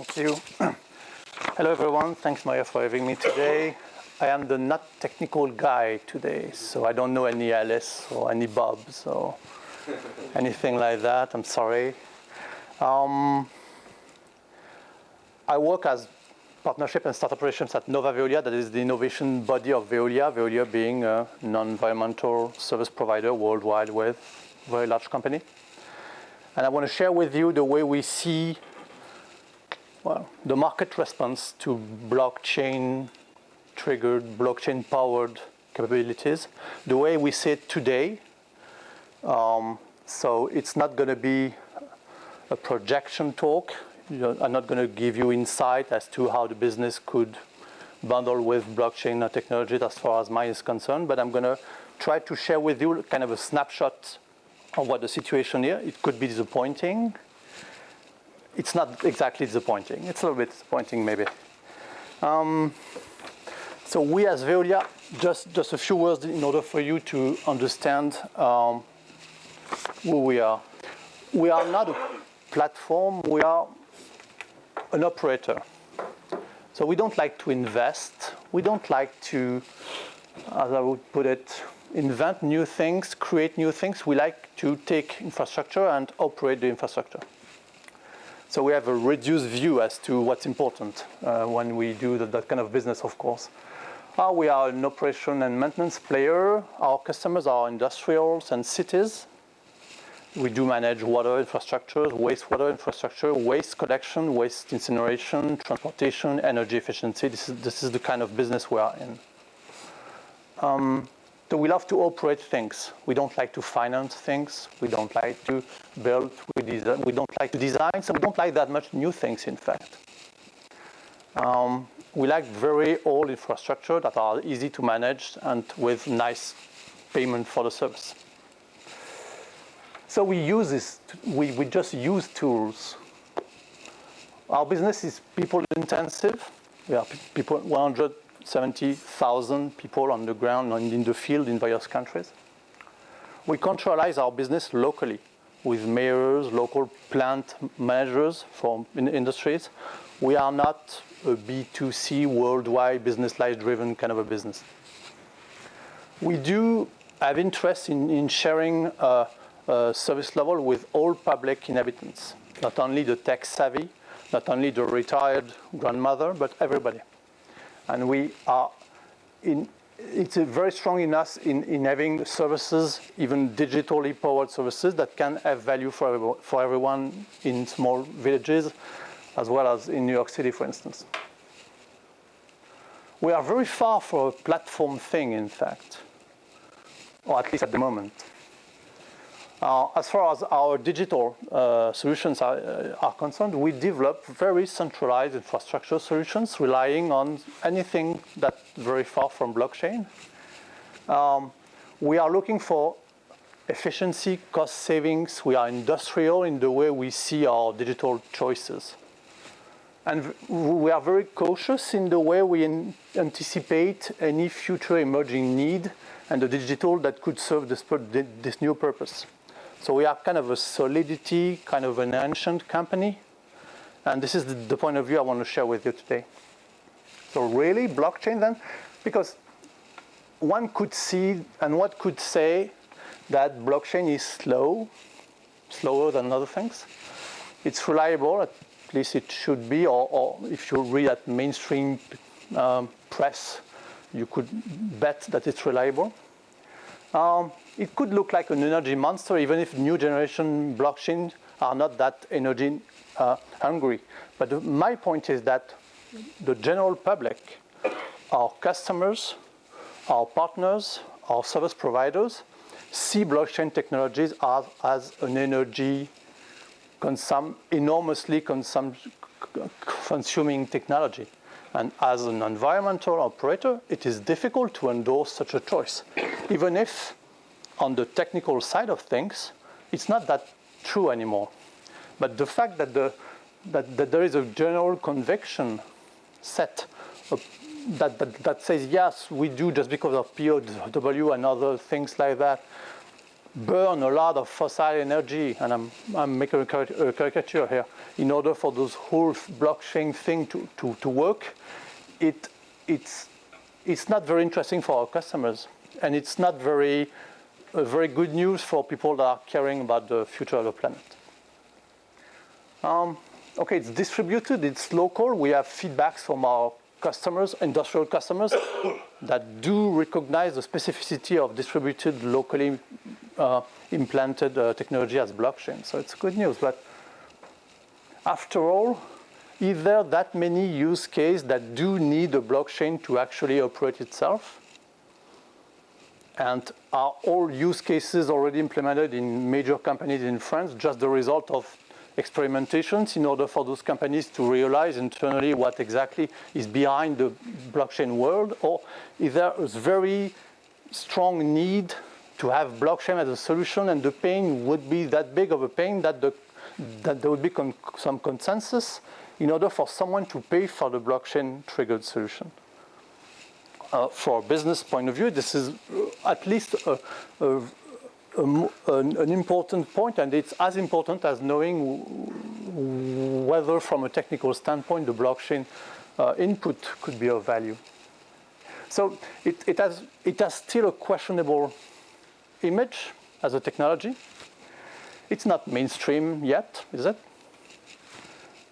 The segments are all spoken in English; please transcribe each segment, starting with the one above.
Thank you. Hello, everyone. Thanks, Maria, for having me today. I am the not technical guy today, so I don't know any Alice or any Bobs or anything like that. I'm sorry. I work as partnership and start operations at Nova Veolia. That is the innovation body of Veolia. Veolia being a non-environmental service provider worldwide with a very large company. And I want to share with you the way we see the market response to blockchain-triggered, blockchain-powered capabilities, the way we see it today. So it's not going to be a projection talk. I'm not going to give you insight as to how the business could bundle with blockchain technology as far as mine is concerned, but I'm going to try to share with you kind of a snapshot of what the situation here. It could be disappointing. It's not exactly disappointing. It's a little bit disappointing, maybe. So we as Veolia, just a few words in order for you to understand who we are. We are not a platform. We are an operator. So we don't like to invest. We don't like to, as I would put it, invent new things, create new things. We like to take infrastructure and operate the infrastructure. So we have a reduced view as to what's important when we do that kind of business, of course. We are an operation and maintenance player. Our customers are industrials and cities. We do manage water infrastructure, wastewater infrastructure, waste collection, waste incineration, transportation, energy efficiency. This is the kind of business we are in. So we love to operate things. We don't like to finance things. We don't like to build. We don't like to design. So we don't like that much new things, in fact. We like very old infrastructure that are easy to manage and with nice payment for the service. So we use this. We just use tools. Our business is people intensive. We are people 170,000 people on the ground and in the field in various countries. We centralize our business locally with mayors, local plant managers from industries. We are not a B2C worldwide business life-driven kind of a business. We do have interest in sharing a service level with all public inhabitants, not only the tech savvy, not only the retired grandmother, but everybody. And we are it's very strong in us in having services, even digitally powered services that can have value for everyone in small villages, as well as in New York City, for instance. We are very far from a platform thing, in fact, or at least at the moment. As far as our digital solutions are concerned, we develop very centralized infrastructure solutions relying on anything that's very far from blockchain. We are looking for efficiency, cost savings. We are industrial in the way we see our digital choices. And we are very cautious in the way we anticipate any future emerging need and the digital that could serve this new purpose. So we are kind of a solidity, kind of an ancient company. And this is the point of view I want to share with you today. So really, blockchain then? Because one could see and one could say that blockchain is slower than other things. It's reliable, at least it should be, or if you read at mainstream press, you could bet that it's reliable. It could look like an energy monster, even if new generation blockchains are not that energy hungry. But my point is that the general public, our customers, our partners, our service providers, see blockchain technologies as an energy enormously consuming technology. And as an environmental operator, it is difficult to endorse such a choice, even if on the technical side of things, it's not that true anymore. But the fact that there is a general conviction set that says, yes, we do just because of POW and other things like that, burn a lot of fossil energy, and I'm making a caricature here, in order for those whole blockchain thing to work, it's not very interesting for our customers, and it's not very good news for people that are caring about the future of the planet. Okay, it's distributed, it's local. We have feedbacks from our customers, industrial customers, that do recognize the specificity of distributed, locally implanted technology as blockchain. So it's good news. But after all, is there that many use cases that do need a blockchain to actually operate itself? And are all use cases already implemented in major companies in France just the result of experimentations in order for those companies to realize internally what exactly is behind the blockchain world? Or is there a very strong need to have blockchain as a solution, and the pain would be that big of a pain that there would be some consensus in order for someone to pay for the blockchain-triggered solution? For a business point of view, this is at least an important point, and it's as important as knowing whether, from a technical standpoint, the blockchain input could be of value. So it has still a questionable image as a technology. It's not mainstream yet, is it?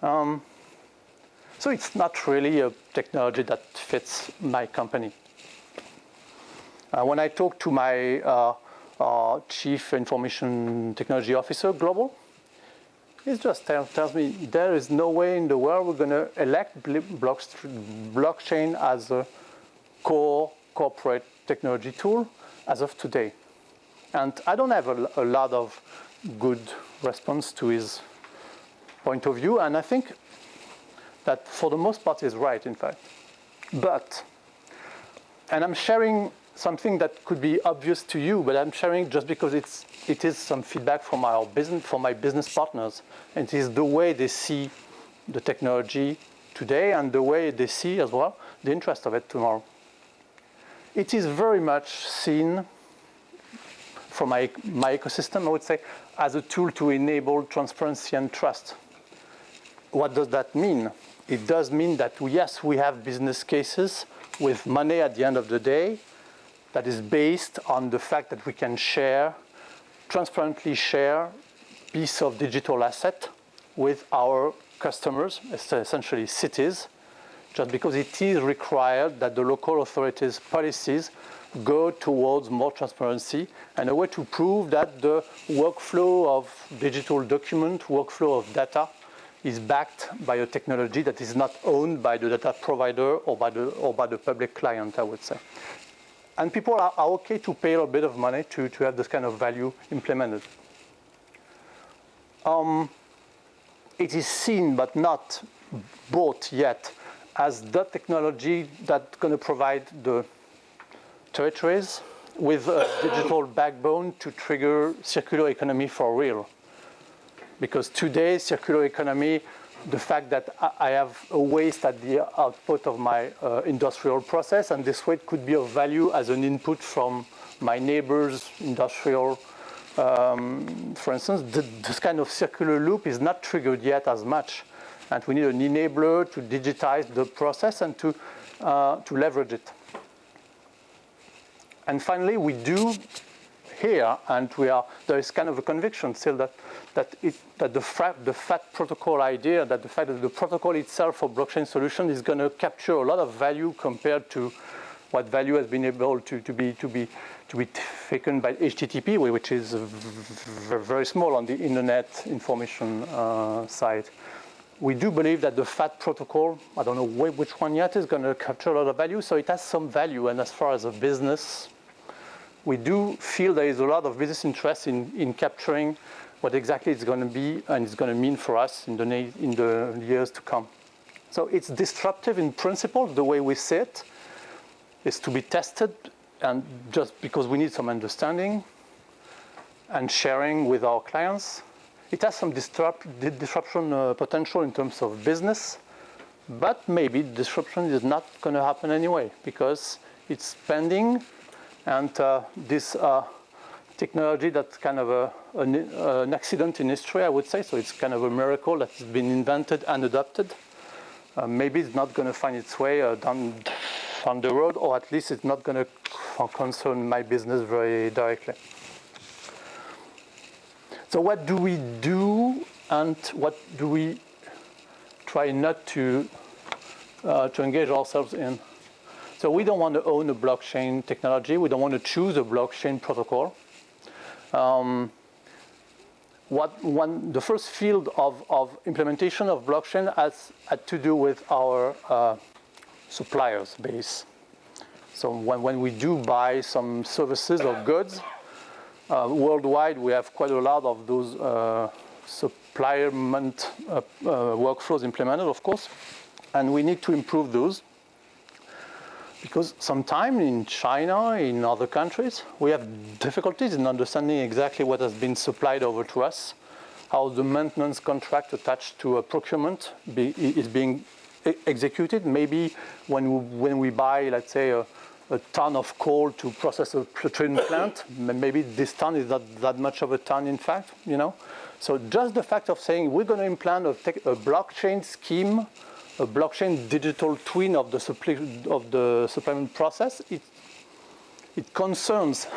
So it's not really a technology that fits my company. When I talk to my Chief Information Technology Officer Global, he just tells me there is no way in the world we're going to elect blockchain as a core corporate technology tool as of today. And I don't have a lot of good response to his point of view, and I think that for the most part is right, in fact. But, and I'm sharing something that could be obvious to you, but I'm sharing just because it is some feedback from my business partners, and it is the way they see the technology today and the way they see as well the interest of it tomorrow. It is very much seen from my ecosystem, I would say, as a tool to enable transparency and trust. What does that mean? It does mean that, yes, we have business cases with money at the end of the day that is based on the fact that we can transparently share piece of digital asset with our customers, essentially cities, just because it is required that the local authorities' policies go towards more transparency and a way to prove that the workflow of digital document, workflow of data, is backed by a technology that is not owned by the data provider or by the public client, I would say. And people are okay to pay a bit of money to have this kind of value implemented. It is seen but not bought yet as the technology that's going to provide the territories with a digital backbone to trigger circular economy for real. Because today, circular economy, the fact that I have a waste at the output of my industrial process, and this waste could be of value as an input from my neighbor's industrial, for instance, this kind of circular loop is not triggered yet as much. And we need an enabler to digitize the process and to leverage it. And finally, we do here, and there is kind of a conviction still that the FAT protocol idea, that the fact that the protocol itself for blockchain solution is going to capture a lot of value compared to what value has been able to be taken by HTTP, which is very small on the internet information side. We do believe that the FAT protocol, I don't know which one yet, is going to capture a lot of value, so it has some value. And as far as a business, we do feel there is a lot of business interest in capturing what exactly it's going to be and it's going to mean for us in the years to come. So it's disruptive in principle, the way we see it. It's to be tested, and just because we need some understanding and sharing with our clients. It has some disruption potential in terms of business, but maybe disruption is not going to happen anyway because it's pending, and this technology that's kind of an accident in history, I would say. So it's kind of a miracle that's been invented and adopted. Maybe it's not going to find its way down the road, or at least it's not going to concern my business very directly. So what do we do, and what do we try not to engage ourselves in? So we don't want to own a blockchain technology. We don't want to choose a blockchain protocol. The first field of implementation of blockchain had to do with our suppliers base. So when we do buy some services or goods, worldwide we have quite a lot of those supplierment workflows implemented, of course, and we need to improve those. Because sometimes in China, in other countries, we have difficulties in understanding exactly what has been supplied over to us, how the maintenance contract attached to a procurement is being executed. Maybe when we buy, let's say, a ton of coal to process a Tridon plant, maybe this ton is not that much of a ton, in fact, you know. So just the fact of saying we're going to implant a blockchain scheme, a blockchain digital twin of the supplement process, it concerns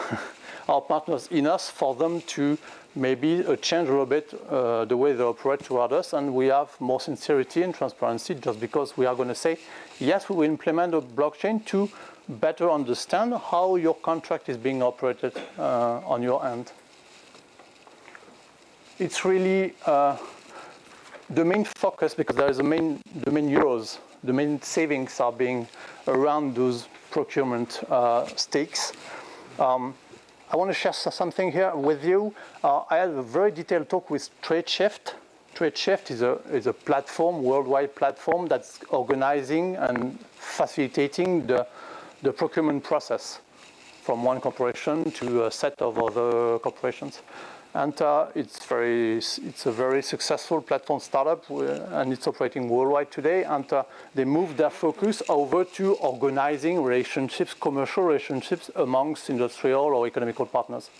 our partners enough for them to maybe change a little bit the way they operate toward us, and we have more sincerity and transparency just because we are going to say, yes, we will implement a blockchain to better understand how your contract is being operated on your end. It's really the main focus, because there is the main euros, the main savings are being around those procurement stakes. I want to share something here with you. I had a very detailed talk with TradeShift. TradeShift is a platform, worldwide platform that's organizing and facilitating the procurement process from one corporation to a set of other corporations. And it's a very successful platform startup, and it's operating worldwide today. And they moved their focus over to organizing relationships, commercial relationships amongst industrial or economical partners.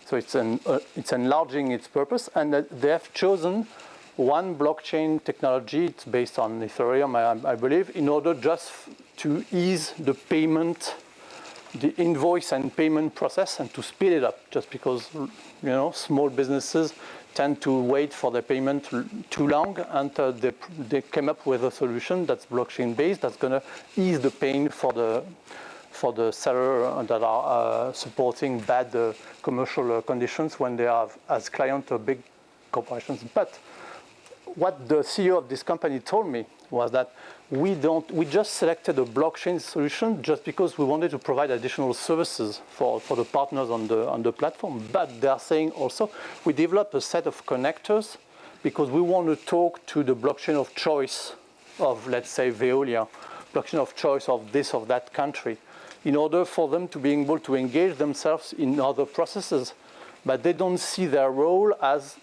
So it's enlarging its purpose, and they have chosen one blockchain technology. It's based on Ethereum, I believe, in order just to ease the payment, the invoice and payment process, and to speed it up. Just because small businesses tend to wait for their payment too long, and they came up with a solution that's blockchain based, that's going to ease the pain for the seller that are supporting bad commercial conditions when they have as client of big corporations. But what the CEO of this company told me was that we just selected a blockchain solution just because we wanted to provide additional services for the partners on the platform. But they are saying also we developed a set of connectors because we want to talk to the blockchain of choice of, let's say, Veolia, blockchain of choice of this or that country, in order for them to be able to engage themselves in other processes. But they don't see their role as,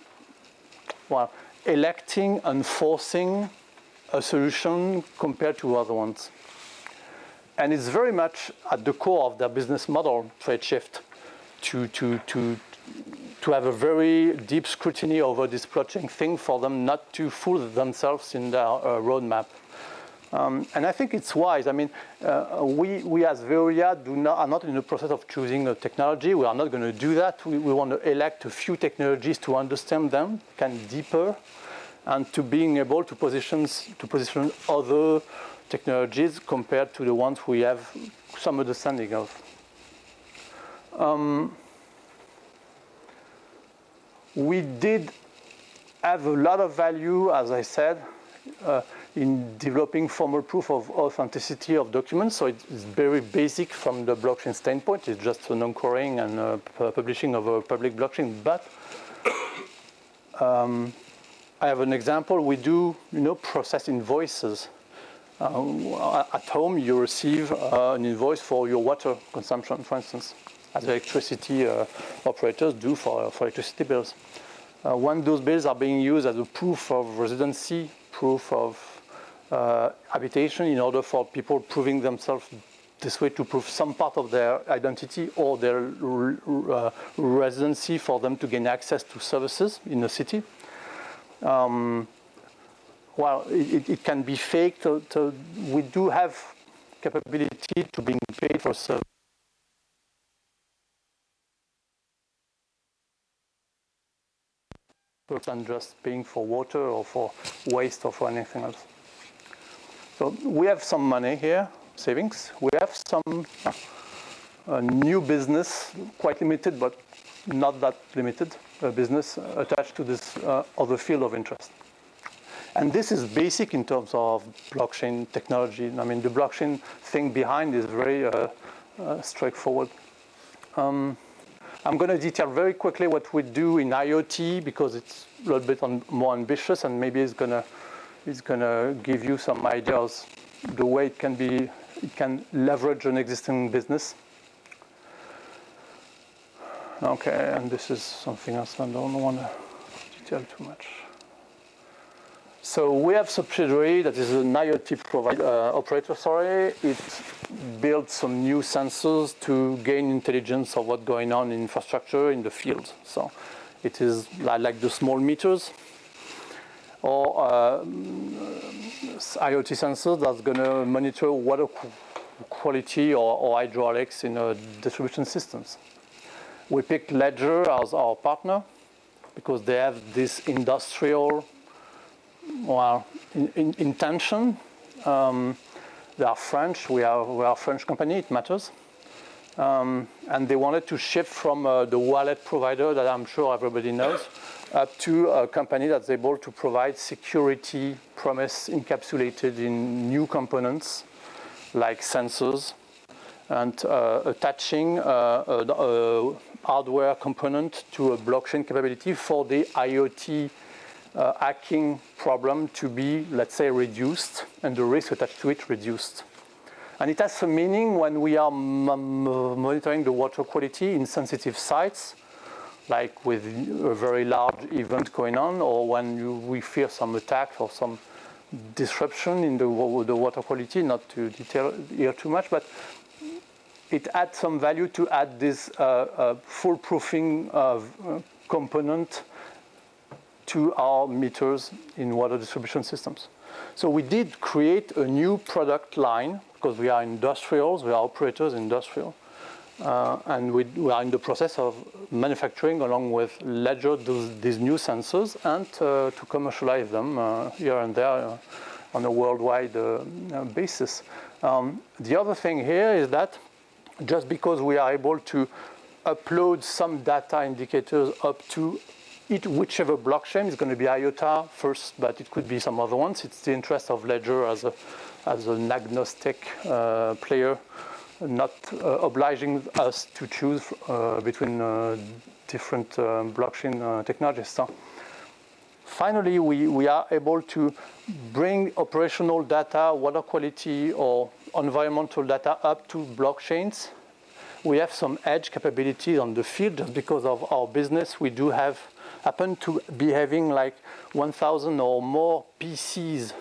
electing and forcing a solution compared to other ones. And it's very much at the core of their business model, TradeShift, to have a very deep scrutiny over this blockchain thing for them not to fool themselves in their roadmap. And I think it's wise. I mean, we as Veolia are not in the process of choosing a technology. We are not going to do that. We want to elect a few technologies to understand them, kind of deeper, and to being able to position other technologies compared to the ones we have some understanding of. We did have a lot of value, as I said, in developing formal proof of authenticity of documents. So it's very basic from the blockchain standpoint. It's just an anchoring and publishing of a public blockchain. But I have an example. We do, process invoices. At home, you receive an invoice for your water consumption, for instance, as electricity operators do for electricity bills. When those bills are being used as a proof of residency, proof of habitation, in order for people proving themselves this way to prove some part of their identity or their residency for them to gain access to services in the city. Well, it can be faked. We do have capability to being paid for service. Than just paying for water or for waste or for anything else. So we have some money here, savings. We have some new business, quite limited, but not that limited, business attached to this other field of interest. And this is basic in terms of blockchain technology. I mean, the blockchain thing behind is very straightforward. I'm going to detail very quickly what we do in IoT because it's a little bit more ambitious, and maybe it's going to give you some ideas the way it can leverage an existing business. Okay, and this is something else I don't want to detail too much. So we have subsidiary that is an IoT operator. It builds some new sensors to gain intelligence of what's going on in infrastructure in the field. So it is like the small meters or IoT sensors that's going to monitor water quality or hydraulics in distribution systems. We picked Ledger as our partner because they have this industrial intention. They are French. We are a French company. It matters. And they wanted to shift from the wallet provider that I'm sure everybody knows up to a company that's able to provide security promise encapsulated in new components like sensors and attaching a hardware component to a blockchain capability for the IoT hacking problem to be, let's say, reduced and the risk attached to it reduced. And it has some meaning when we are monitoring the water quality in sensitive sites, like with a very large event going on, or when we fear some attack or some disruption in the water quality, not to detail here too much, but it adds some value to add this foolproofing component to our meters in water distribution systems. So we did create a new product line because we are industrials, we are operators industrial, and we are in the process of manufacturing along with Ledger these new sensors and to commercialize them here and there on a worldwide basis. The other thing here is that just because we are able to upload some data indicators up to whichever blockchain is going to be IOTA first, but it could be some other ones. It's the interest of Ledger as an agnostic player, not obliging us to choose between different blockchain technologies. So finally, we are able to bring operational data, water quality, or environmental data up to blockchains. We have some edge capabilities on the field just because of our business. We do happen to be having like 1,000 or more PCs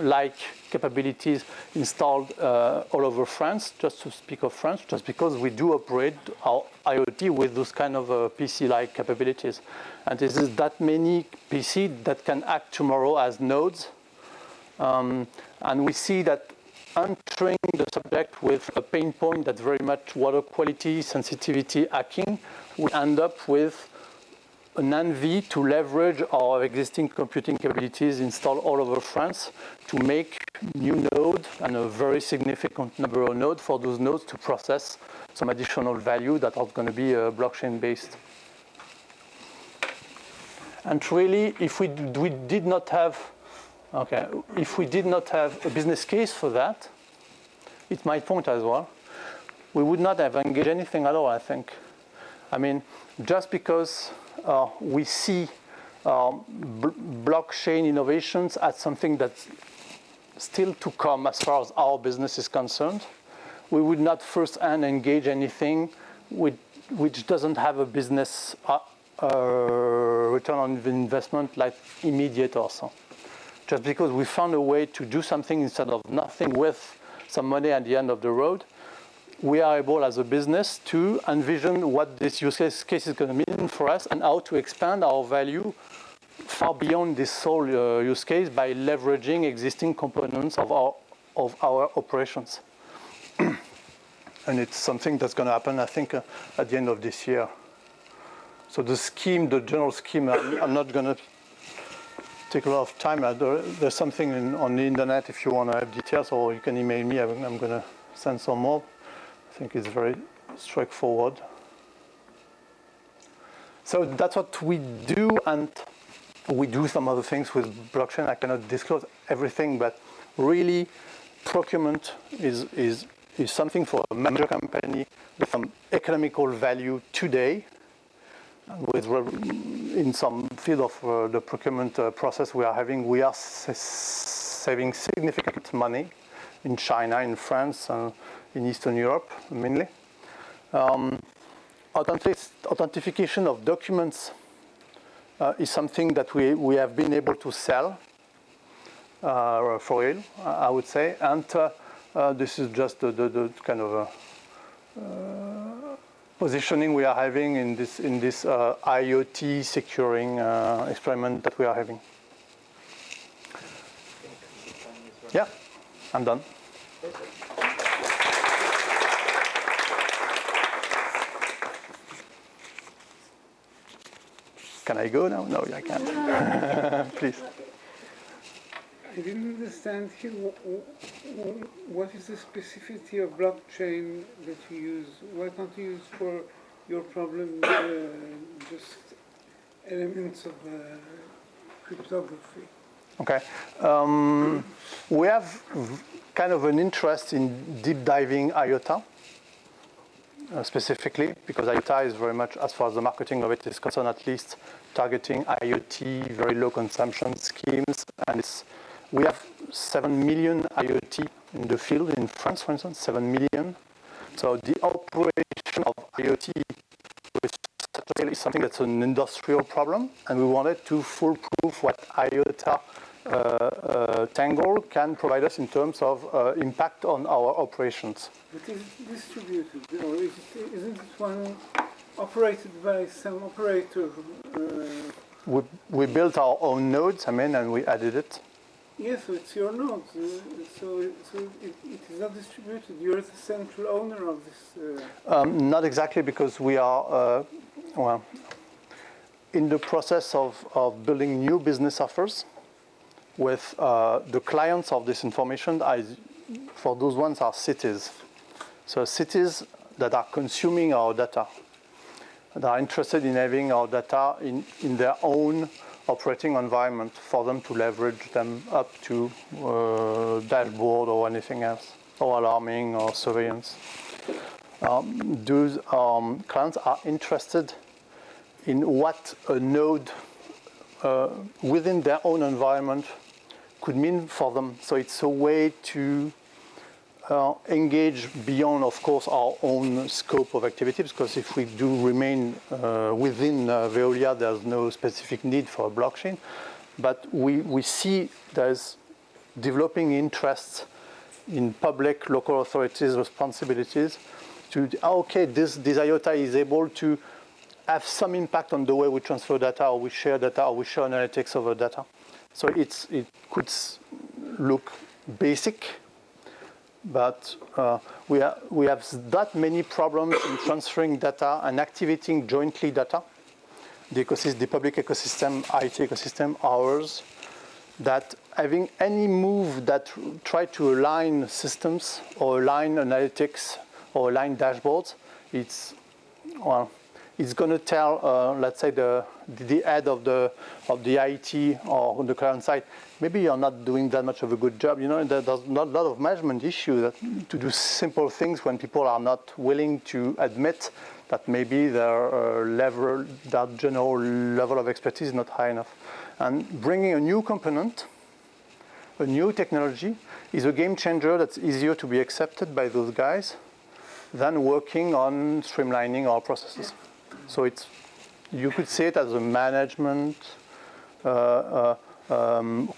like capabilities installed all over France, just to speak of France, just because we do operate our IoT with those kind of PC-like capabilities. And this is that many PC that can act tomorrow as nodes. And we see that entering the subject with a pain point that's very much water quality, sensitivity, hacking, we end up with an NV to leverage our existing computing capabilities installed all over France to make new nodes and a very significant number of nodes for those nodes to process some additional value that are going to be blockchain-based. And really, if we did not have a business case for that, it's my point as well, we would not have engaged anything at all, I think. I mean, just because we see blockchain innovations as something that's still to come as far as our business is concerned, we would not first-hand engage anything which doesn't have a business return on investment like immediate also. Just because we found a way to do something instead of nothing with some money at the end of the road, we are able as a business to envision what this use case is going to mean for us and how to expand our value far beyond this sole use case by leveraging existing components of our operations. And it's something that's going to happen, I think, at the end of this year. So the scheme, the general scheme, I'm not going to take a lot of time. There's something on the internet if you want to have details, or you can email me. I'm going to send some more. I think it's very straightforward. So that's what we do, and we do some other things with blockchain. I cannot disclose everything, but really procurement is something for a major company with some economical value today. In some field of the procurement process we are saving significant money in China, in France, in Eastern Europe mainly. Authentication of documents is something that we have been able to sell for real, I would say, and this is just the kind of positioning we are having in this IoT securing experiment that we are having. Yeah, I'm done. Can I go now? No, I can't. Please. I didn't understand here. What is the specificity of blockchain that you use? Why can't you use for your problem just elements of cryptography? Okay. We have kind of an interest in deep diving IOTA, specifically, because IOTA is very much, as far as the marketing of it is concerned, at least targeting IoT, very low consumption schemes, and we have 7 million IoT in the field in France, for instance, 7 million. So the operation of IoT is something that's an industrial problem, and we wanted to foolproof what IOTA Tangle can provide us in terms of impact on our operations. But is it distributed, or isn't it one operated by some operator? We built our own nodes, and we added it. Yes, so it's your node. So it is not distributed. You're the central owner of this. Not exactly, because we are in the process of building new business offers with the clients of this information. For those ones are cities. So cities that are consuming our data, that are interested in having our data in their own operating environment for them to leverage them up to dashboard or anything else, or alarming or surveillance. Those clients are interested in what a node within their own environment could mean for them. So it's a way to engage beyond, of course, our own scope of activities, because if we do remain within Veolia, there's no specific need for a blockchain. But we see there's developing interests in public, local authorities' responsibilities to, this IOTA is able to have some impact on the way we transfer data, or we share data, or we share analytics over data. So it could look basic, but we have that many problems in transferring data and activating jointly data. The public ecosystem, IT ecosystem, ours, that having any move that try to align systems or align analytics or align dashboards, it's going to tell, let's say, the head of the IT or on the client side, maybe you're not doing that much of a good job. There's not a lot of management issues to do simple things when people are not willing to admit that maybe their general level of expertise is not high enough. And bringing a new component, a new technology, is a game changer that's easier to be accepted by those guys than working on streamlining our processes. So you could say it as a management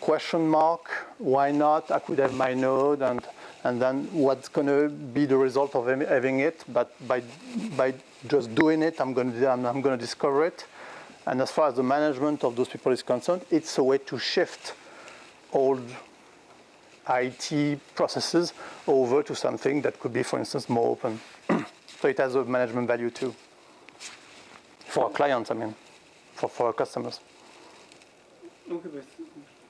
question mark. Why not? I could have my node, and and then what's going to be the result of having it. But by just doing it, I'm going to discover it. And as far as the management of those people is concerned, it's a way to shift old IT processes over to something that could be, for instance, more open. So it has a management value too. For our clients, I mean, for our customers. Okay,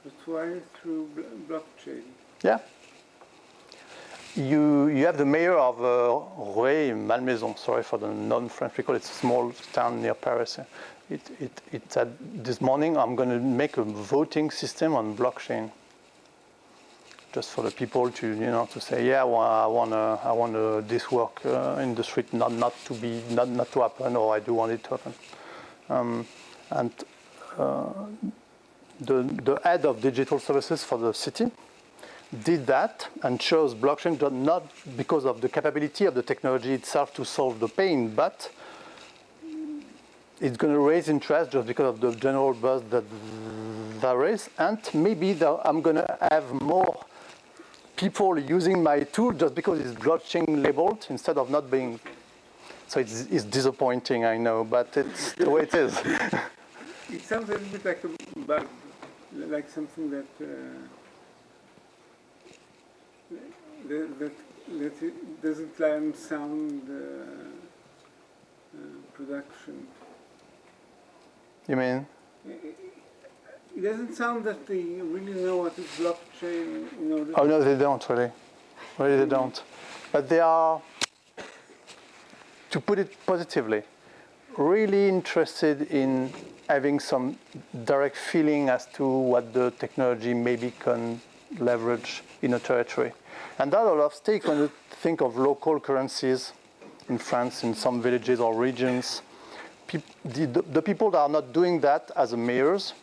but why through blockchain? Yeah. You have the mayor of Rueil-Malmaison, sorry for the non-French people, it's a small town near Paris. It said this morning, I'm going to make a voting system on blockchain. Just for the people to to say, yeah, well, I want this work in the street not to happen, or I do want it to happen. The head of digital services for the city did that and chose blockchain not because of the capability of the technology itself to solve the pain, but it's going to raise interest just because of the general buzz that there is, and maybe I'm going to have more people using my tool just because it's blockchain labeled instead of not being. So it's disappointing, I know, but it's the way it is. It sounds a little bit like a bug, like something that it doesn't lie on sound production. You mean? It doesn't sound that they really know what is blockchain in order. Oh no, they don't really. Really, they don't. But they are, to put it positively, really interested in having some direct feeling as to what the technology maybe can leverage in a territory. And that a lot of stake when you think of local currencies in France, in some villages or regions. The people that are not doing that as mayors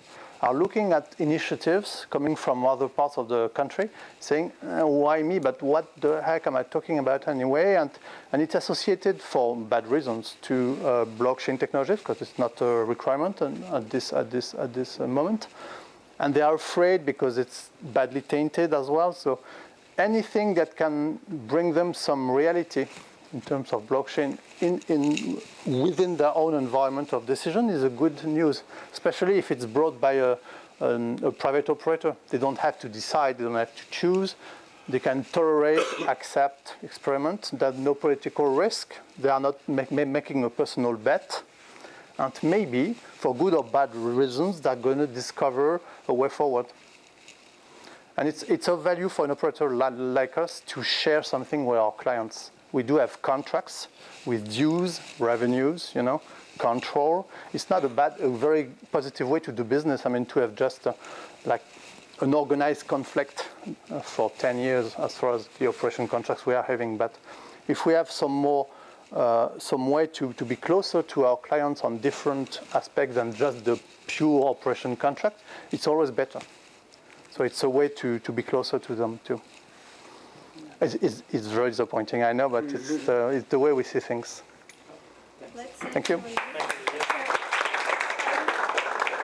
are looking at initiatives coming from other parts of the country, saying, why me, but what the heck am I talking about anyway? And it's associated for bad reasons to blockchain technologies, because it's not a requirement at this moment. And they are afraid because it's badly tainted as well. So anything that can bring them some reality in terms of blockchain within their own environment of decision is a good news, especially if it's brought by a private operator. They don't have to decide, they don't have to choose. They can tolerate, accept, experiment. There's no political risk. They are not making a personal bet. And maybe, for good or bad reasons, they're going to discover a way forward. And it's of value for an operator like us to share something with our clients. We do have contracts with dues, revenues, control. It's not a very positive way to do business. I mean, to have just like an organized conflict for 10 years as far as the operation contracts we are having. But if we have some way to be closer to our clients on different aspects than just the pure operation contract, it's always better. So it's a way to be closer to them too. It's very disappointing, I know, but it's the way we see things. Let's Thank you.